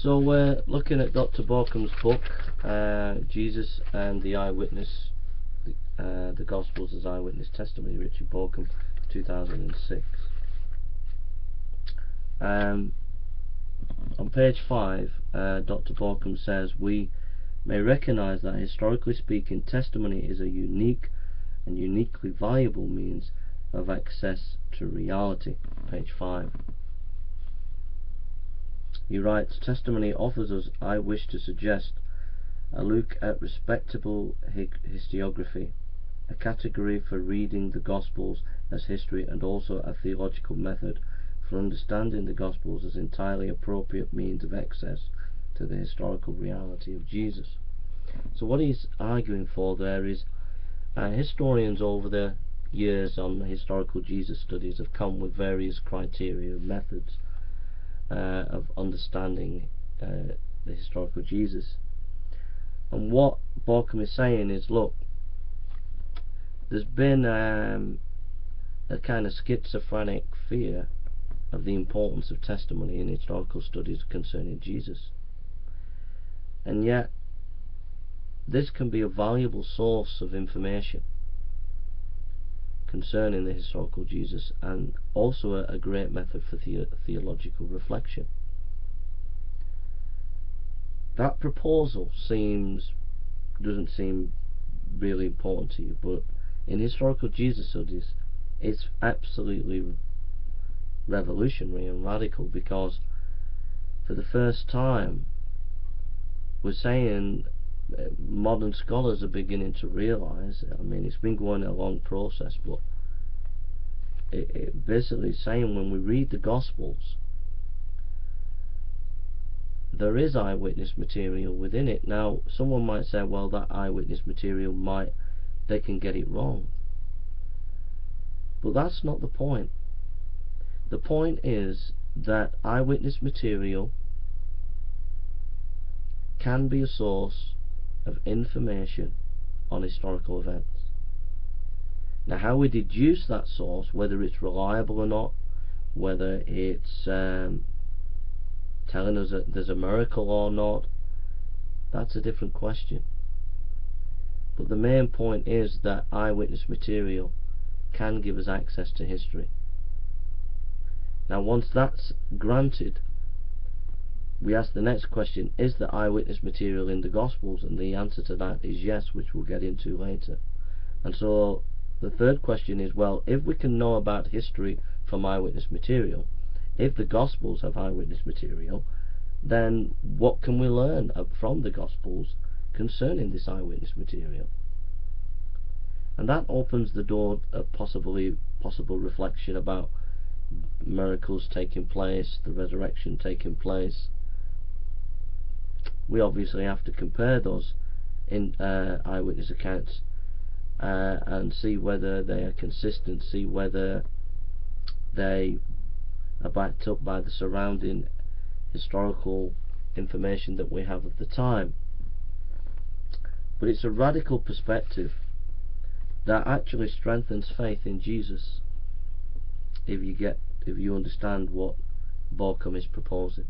So we're looking at Dr. Baukham's book, Jesus and the Eyewitness, the Gospels as Eyewitness Testimony, Richard Bauckham, 2006. On page 5, Dr. Bauckham says, we may recognize that historically speaking, testimony is a unique and uniquely valuable means of access to reality. Page 5. He writes, testimony offers us, I wish to suggest, a look at respectable historiography, a category for reading the Gospels as history, and also a theological method for understanding the Gospels as entirely appropriate means of access to the historical reality of Jesus. So what he's arguing for there is, historians over the years on historical Jesus studies have come with various criteria and methods of understanding the historical Jesus. And what Bauckham is saying is, look, there's been a kind of schizophrenic fear of the importance of testimony in historical studies concerning Jesus, and yet this can be a valuable source of information concerning the historical Jesus, and also a great method for theological reflection. That proposal doesn't seem really important to you, but in historical Jesus studies it's absolutely revolutionary and radical, because for the first time we're saying, modern scholars are beginning to realize, I mean, it's been going a long process, but it basically saying, when we read the Gospels, there is eyewitness material within it. Now someone might say, well, that eyewitness material they can get it wrong, but that's not the point. The point is that eyewitness material can be a source of information on historical events. Now, how we deduce that source, whether it's reliable or not, whether it's telling us that there's a miracle or not, that's a different question. But the main point is that eyewitness material can give us access to history. Now, once that's granted, we ask the next question, is there eyewitness material in the Gospels? And the answer to that is yes, which we'll get into later. And so the third question is, well, if we can know about history from eyewitness material, if the Gospels have eyewitness material, then what can we learn from the Gospels concerning this eyewitness material? And that opens the door of possible reflection about miracles taking place, the resurrection taking place. We obviously have to compare those in eyewitness accounts and see whether they are consistent, see whether they are backed up by the surrounding historical information that we have of the time. But it's a radical perspective that actually strengthens faith in Jesus, if you understand what Bauckham is proposing.